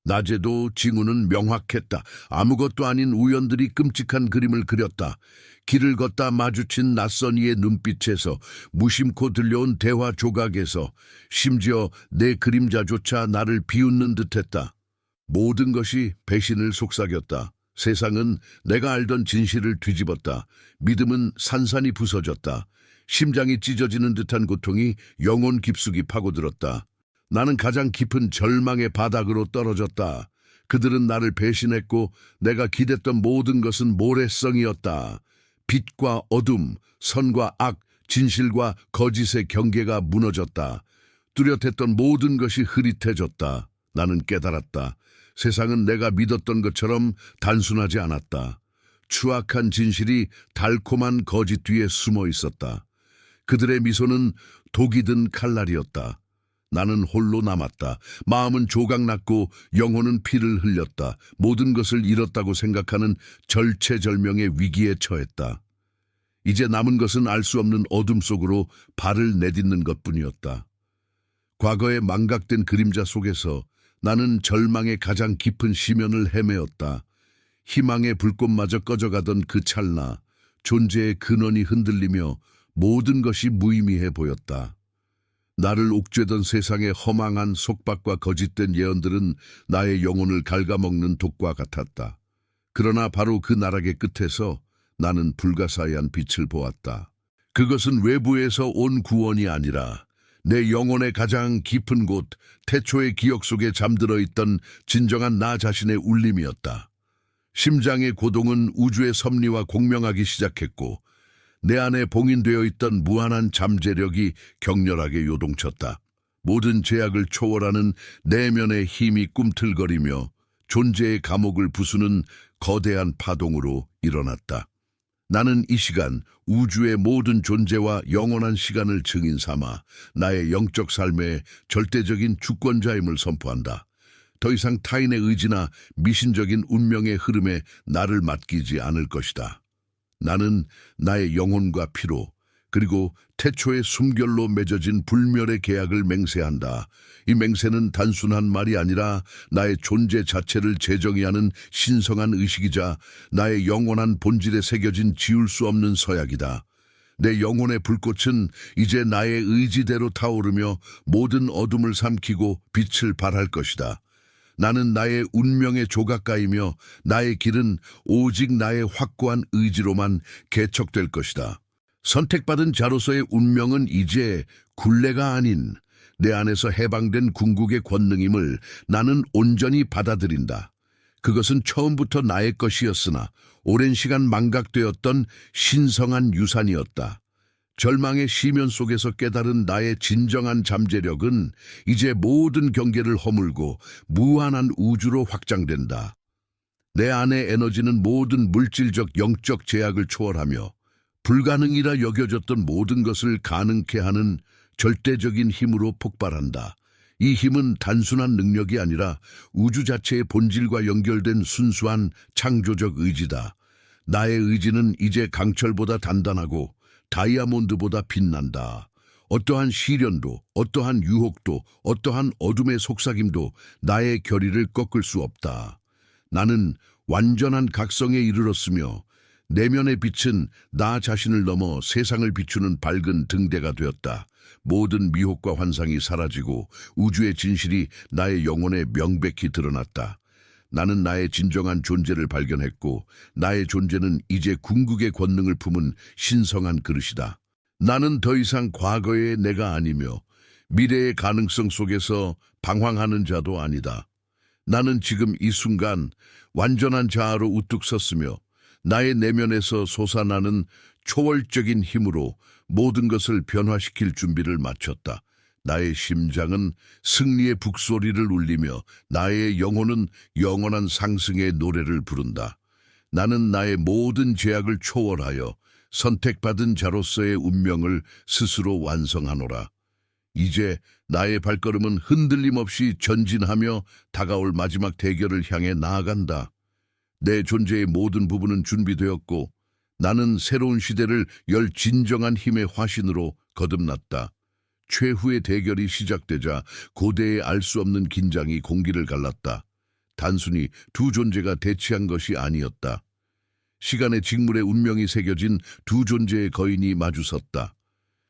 낮에도 징후는 명확했다. 아무것도 아닌 우연들이 끔찍한 그림을 그렸다. 길을 걷다 마주친 낯선 이의 눈빛에서, 무심코 들려온 대화 조각에서, 심지어 내 그림자조차 나를 비웃는 듯했다. 모든 것이 배신을 속삭였다. 세상은 내가 알던 진실을 뒤집었다. 믿음은 산산이 부서졌다. 심장이 찢어지는 듯한 고통이 영혼 깊숙이 파고들었다. 나는 가장 깊은 절망의 바닥으로 떨어졌다. 그들은 나를 배신했고 내가 기댔던 모든 것은 모래성이었다. 빛과 어둠, 선과 악, 진실과 거짓의 경계가 무너졌다. 뚜렷했던 모든 것이 흐릿해졌다. 나는 깨달았다. 세상은 내가 믿었던 것처럼 단순하지 않았다. 추악한 진실이 달콤한 거짓 뒤에 숨어 있었다. 그들의 미소는 독이 든 칼날이었다. 나는 홀로 남았다. 마음은 조각났고 영혼은 피를 흘렸다. 모든 것을 잃었다고 생각하는 절체절명의 위기에 처했다. 이제 남은 것은 알 수 없는 어둠 속으로 발을 내딛는 것뿐이었다. 과거의 망각된 그림자 속에서 나는 절망의 가장 깊은 심연을 헤매었다. 희망의 불꽃마저 꺼져가던 그 찰나, 존재의 근원이 흔들리며 모든 것이 무의미해 보였다. 나를 옥죄던 세상의 허망한 속박과 거짓된 예언들은 나의 영혼을 갉아먹는 독과 같았다. 그러나 바로 그 나락의 끝에서 나는 불가사의한 빛을 보았다. 그것은 외부에서 온 구원이 아니라 내 영혼의 가장 깊은 곳, 태초의 기억 속에 잠들어 있던 진정한 나 자신의 울림이었다. 심장의 고동은 우주의 섭리와 공명하기 시작했고 내 안에 봉인되어 있던 무한한 잠재력이 격렬하게 요동쳤다. 모든 제약을 초월하는 내면의 힘이 꿈틀거리며 존재의 감옥을 부수는 거대한 파동으로 일어났다. 나는 이 시간 우주의 모든 존재와 영원한 시간을 증인 삼아 나의 영적 삶의 절대적인 주권자임을 선포한다. 더 이상 타인의 의지나 미신적인 운명의 흐름에 나를 맡기지 않을 것이다. 나는 나의 영혼과 피로 그리고 태초의 숨결로 맺어진 불멸의 계약을 맹세한다. 이 맹세는 단순한 말이 아니라 나의 존재 자체를 재정의하는 신성한 의식이자 나의 영원한 본질에 새겨진 지울 수 없는 서약이다. 내 영혼의 불꽃은 이제 나의 의지대로 타오르며 모든 어둠을 삼키고 빛을 발할 것이다. 나는 나의 운명의 조각가이며 나의 길은 오직 나의 확고한 의지로만 개척될 것이다. 선택받은 자로서의 운명은 이제 굴레가 아닌 내 안에서 해방된 궁극의 권능임을 나는 온전히 받아들인다. 그것은 처음부터 나의 것이었으나 오랜 시간 망각되었던 신성한 유산이었다. 절망의 시면 속에서 깨달은 나의 진정한 잠재력은 이제 모든 경계를 허물고 무한한 우주로 확장된다. 내 안의 에너지는 모든 물질적 영적 제약을 초월하며 불가능이라 여겨졌던 모든 것을 가능케 하는 절대적인 힘으로 폭발한다. 이 힘은 단순한 능력이 아니라 우주 자체의 본질과 연결된 순수한 창조적 의지다. 나의 의지는 이제 강철보다 단단하고 다이아몬드보다 빛난다. 어떠한 시련도, 어떠한 유혹도, 어떠한 어둠의 속삭임도 나의 결의를 꺾을 수 없다. 나는 완전한 각성에 이르렀으며 내면의 빛은 나 자신을 넘어 세상을 비추는 밝은 등대가 되었다. 모든 미혹과 환상이 사라지고 우주의 진실이 나의 영혼에 명백히 드러났다. 나는 나의 진정한 존재를 발견했고 나의 존재는 이제 궁극의 권능을 품은 신성한 그릇이다. 나는 더 이상 과거의 내가 아니며 미래의 가능성 속에서 방황하는 자도 아니다. 나는 지금 이 순간 완전한 자아로 우뚝 섰으며 나의 내면에서 솟아나는 초월적인 힘으로 모든 것을 변화시킬 준비를 마쳤다. 나의 심장은 승리의 북소리를 울리며 나의 영혼은 영원한 상승의 노래를 부른다. 나는 나의 모든 제약을 초월하여 선택받은 자로서의 운명을 스스로 완성하노라. 이제 나의 발걸음은 흔들림 없이 전진하며 다가올 마지막 대결을 향해 나아간다. 내 존재의 모든 부분은 준비되었고 나는 새로운 시대를 열 진정한 힘의 화신으로 거듭났다. 최후의 대결이 시작되자 고대의 알 수 없는 긴장이 공기를 갈랐다. 단순히 두 존재가 대치한 것이 아니었다. 시간의 직물에 운명이 새겨진 두 존재의 거인이 마주섰다.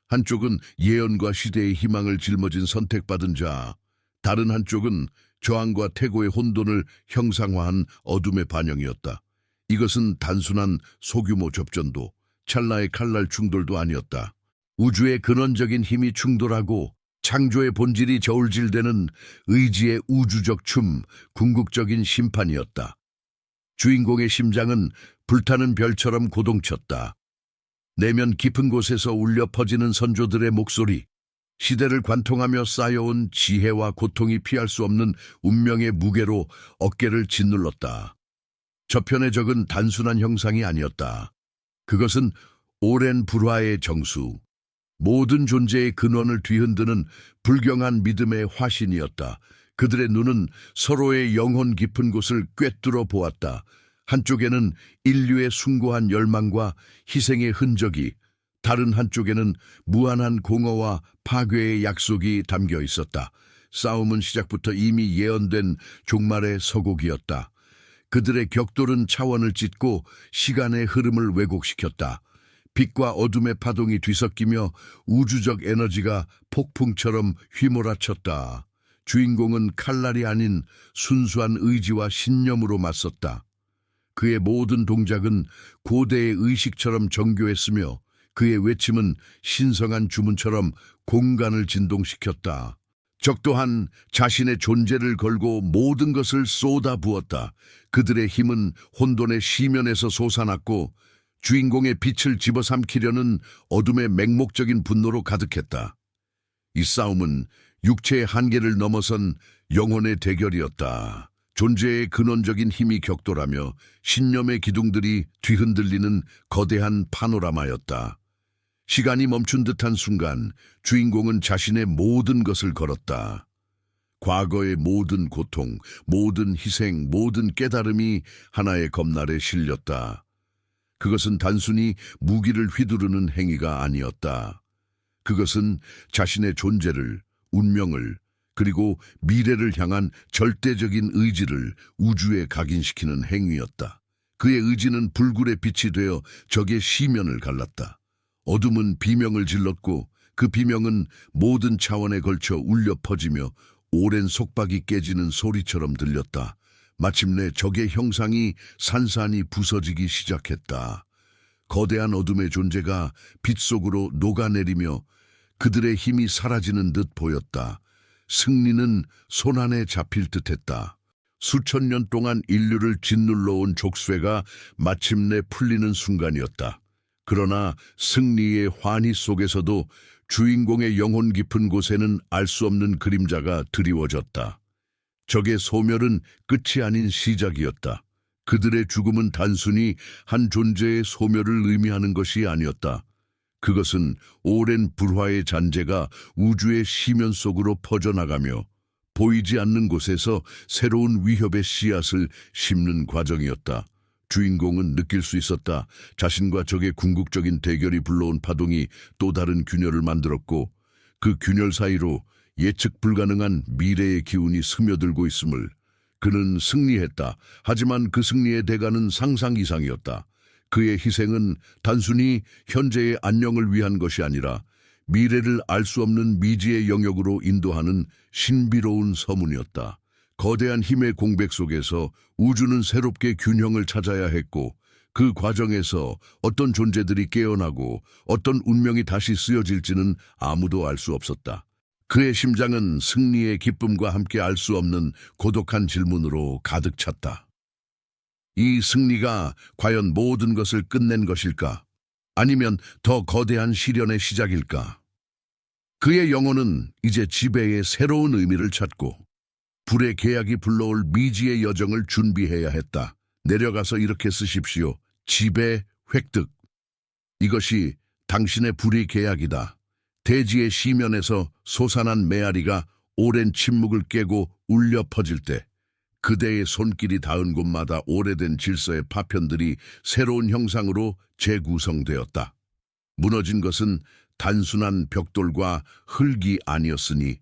한쪽은 예언과 시대의 희망을 짊어진 선택받은 자, 다른 한쪽은 저항과 태고의 혼돈을 형상화한 어둠의 반영이었다. 이것은 단순한 소규모 접전도, 찰나의 칼날 충돌도 아니었다. 우주의 근원적인 힘이 충돌하고 창조의 본질이 저울질되는 의지의 우주적 춤, 궁극적인 심판이었다. 주인공의 심장은 불타는 별처럼 고동쳤다. 내면 깊은 곳에서 울려 퍼지는 선조들의 목소리, 시대를 관통하며 쌓여온 지혜와 고통이 피할 수 없는 운명의 무게로 어깨를 짓눌렀다. 저편의 적은 단순한 형상이 아니었다. 그것은 오랜 불화의 정수, 모든 존재의 근원을 뒤흔드는 불경한 믿음의 화신이었다. 그들의 눈은 서로의 영혼 깊은 곳을 꿰뚫어 보았다. 한쪽에는 인류의 숭고한 열망과 희생의 흔적이, 다른 한쪽에는 무한한 공허와 파괴의 약속이 담겨 있었다. 싸움은 시작부터 이미 예언된 종말의 서곡이었다. 그들의 격돌은 차원을 찢고 시간의 흐름을 왜곡시켰다. 빛과 어둠의 파동이 뒤섞이며 우주적 에너지가 폭풍처럼 휘몰아쳤다. 주인공은 칼날이 아닌 순수한 의지와 신념으로 맞섰다. 그의 모든 동작은 고대의 의식처럼 정교했으며 그의 외침은 신성한 주문처럼 공간을 진동시켰다. 적 또한 자신의 존재를 걸고 모든 것을 쏟아부었다. 그들의 힘은 혼돈의 시면에서 솟아났고 주인공의 빛을 집어삼키려는 어둠의 맹목적인 분노로 가득했다. 이 싸움은 육체의 한계를 넘어선 영혼의 대결이었다. 존재의 근원적인 힘이 격돌하며 신념의 기둥들이 뒤흔들리는 거대한 파노라마였다. 시간이 멈춘 듯한 순간 주인공은 자신의 모든 것을 걸었다. 과거의 모든 고통, 모든 희생, 모든 깨달음이 하나의 검날에 실렸다. 그것은 단순히 무기를 휘두르는 행위가 아니었다. 그것은 자신의 존재를, 운명을, 그리고 미래를 향한 절대적인 의지를 우주에 각인시키는 행위였다. 그의 의지는 불굴의 빛이 되어 적의 시면을 갈랐다. 어둠은 비명을 질렀고 그 비명은 모든 차원에 걸쳐 울려 퍼지며 오랜 속박이 깨지는 소리처럼 들렸다. 마침내 적의 형상이 산산이 부서지기 시작했다. 거대한 어둠의 존재가 빛 속으로 녹아내리며 그들의 힘이 사라지는 듯 보였다. 승리는 손안에 잡힐 듯했다. 수천 년 동안 인류를 짓눌러온 족쇄가 마침내 풀리는 순간이었다. 그러나 승리의 환희 속에서도 주인공의 영혼 깊은 곳에는 알 수 없는 그림자가 드리워졌다. 적의 소멸은 끝이 아닌 시작이었다. 그들의 죽음은 단순히 한 존재의 소멸을 의미하는 것이 아니었다. 그것은 오랜 불화의 잔재가 우주의 시면 속으로 퍼져나가며 보이지 않는 곳에서 새로운 위협의 씨앗을 심는 과정이었다. 주인공은 느낄 수 있었다. 자신과 적의 궁극적인 대결이 불러온 파동이 또 다른 균열을 만들었고 그 균열 사이로 예측 불가능한 미래의 기운이 스며들고 있음을. 그는 승리했다. 하지만 그 승리의 대가는 상상 이상이었다. 그의 희생은 단순히 현재의 안녕을 위한 것이 아니라 미래를 알 수 없는 미지의 영역으로 인도하는 신비로운 서문이었다. 거대한 힘의 공백 속에서 우주는 새롭게 균형을 찾아야 했고 그 과정에서 어떤 존재들이 깨어나고 어떤 운명이 다시 쓰여질지는 아무도 알 수 없었다. 그의 심장은 승리의 기쁨과 함께 알 수 없는 고독한 질문으로 가득 찼다. 이 승리가 과연 모든 것을 끝낸 것일까? 아니면 더 거대한 시련의 시작일까? 그의 영혼은 이제 지배의 새로운 의미를 찾고 불의 계약이 불러올 미지의 여정을 준비해야 했다. 내려가서 이렇게 쓰십시오. 지배 획득. 이것이 당신의 불의 계약이다. 대지의 시면에서 솟아난 메아리가 오랜 침묵을 깨고 울려 퍼질 때 그대의 손길이 닿은 곳마다 오래된 질서의 파편들이 새로운 형상으로 재구성되었다. 무너진 것은 단순한 벽돌과 흙이 아니었으니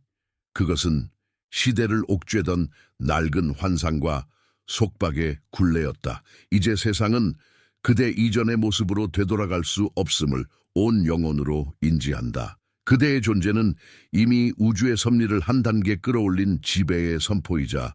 그것은 시대를 옥죄던 낡은 환상과 속박의 굴레였다. 이제 세상은 그대 이전의 모습으로 되돌아갈 수 없음을 온 영혼으로 인지한다. 그대의 존재는 이미 우주의 섭리를 한 단계 끌어올린 지배의 선포이자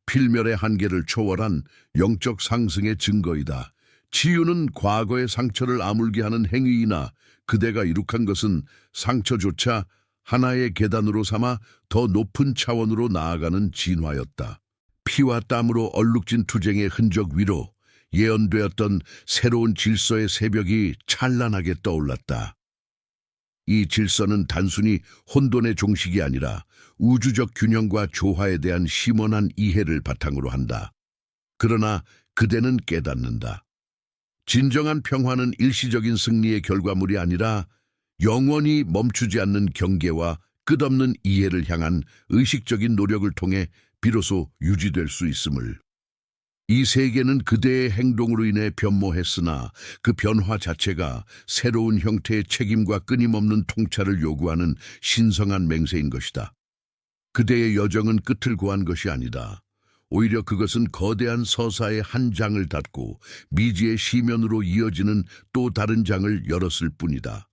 필멸의 한계를 초월한 영적 상승의 증거이다. 치유는 과거의 상처를 아물게 하는 행위이나 그대가 이룩한 것은 상처조차 하나의 계단으로 삼아 더 높은 차원으로 나아가는 진화였다. 피와 땀으로 얼룩진 투쟁의 흔적 위로 예언되었던 새로운 질서의 새벽이 찬란하게 떠올랐다. 이 질서는 단순히 혼돈의 종식이 아니라 우주적 균형과 조화에 대한 심원한 이해를 바탕으로 한다. 그러나 그대는 깨닫는다. 진정한 평화는 일시적인 승리의 결과물이 아니라 영원히 멈추지 않는 경계와 끝없는 이해를 향한 의식적인 노력을 통해 비로소 유지될 수 있음을. 이 세계는 그대의 행동으로 인해 변모했으나 그 변화 자체가 새로운 형태의 책임과 끊임없는 통찰을 요구하는 신성한 맹세인 것이다. 그대의 여정은 끝을 고한 것이 아니다. 오히려 그것은 거대한 서사의 한 장을 닫고 미지의 시면으로 이어지는 또 다른 장을 열었을 뿐이다.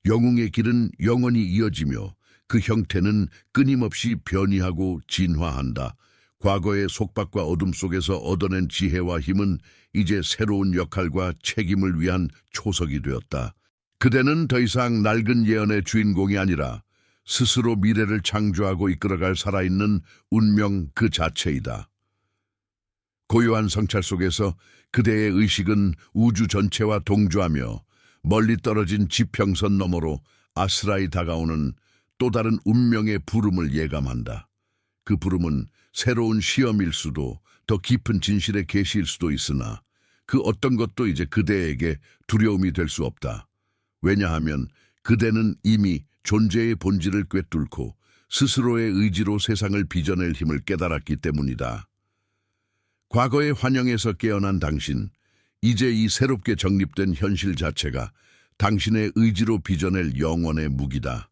영웅의 길은 영원히 이어지며 그 형태는 끊임없이 변이하고 진화한다. 과거의 속박과 어둠 속에서 얻어낸 지혜와 힘은 이제 새로운 역할과 책임을 위한 초석이 되었다. 그대는 더 이상 낡은 예언의 주인공이 아니라 스스로 미래를 창조하고 이끌어갈 살아있는 운명 그 자체이다. 고요한 성찰 속에서 그대의 의식은 우주 전체와 동조하며 멀리 떨어진 지평선 너머로 아스라이 다가오는 또 다른 운명의 부름을 예감한다. 그 부름은 새로운 시험일 수도 더 깊은 진실의 계시일 수도 있으나 그 어떤 것도 이제 그대에게 두려움이 될 수 없다. 왜냐하면 그대는 이미 존재의 본질을 꿰뚫고 스스로의 의지로 세상을 빚어낼 힘을 깨달았기 때문이다. 과거의 환영에서 깨어난 당신, 이제 이 새롭게 정립된 현실 자체가 당신의 의지로 빚어낼 영원의 무기다.